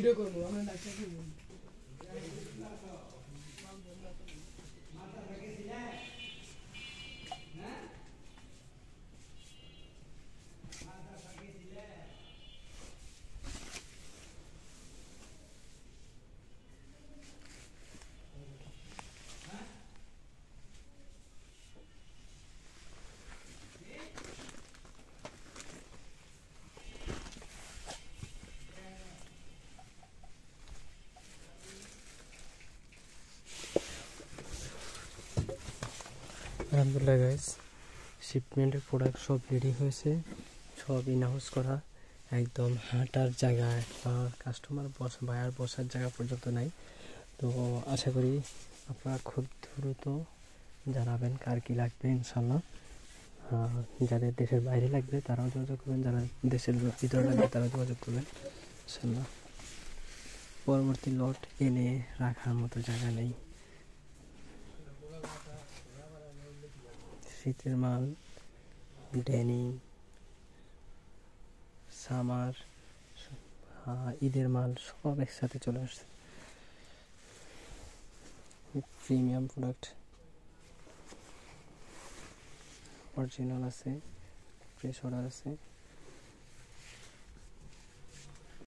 Video করব আমরা doctor কি আলহামদুলিল্লাহ গাইস, শিপমেন্টের প্রোডাক্ট সব রেডি হয়েছে, সব ইনহাউস করা, একদম হাঁটার জায়গায় বা কাস্টমার বায়ার বসার জায়গা পর্যন্ত নাই। তো আশা করি আপনারা খুব দ্রুত জানাবেন কার কী লাগবে। ইনশাল্লাহ যাদের দেশের বাইরে লাগবে তারাও যোগাযোগ করবেন, যারা দেশের ভিতরে লাগবে তারাও যোগাযোগ করবেন ইনশাল্লাহ। পরবর্তী লট এনে রাখার মতো জায়গা নেই। শীতের মাল, ডেনিম, সামার, ঈদের মাল সব একসাথে চলে আসছে। প্রিমিয়াম প্রোডাক্ট অরিজিনাল আছে, ফ্রেশ অর্ডার আছে।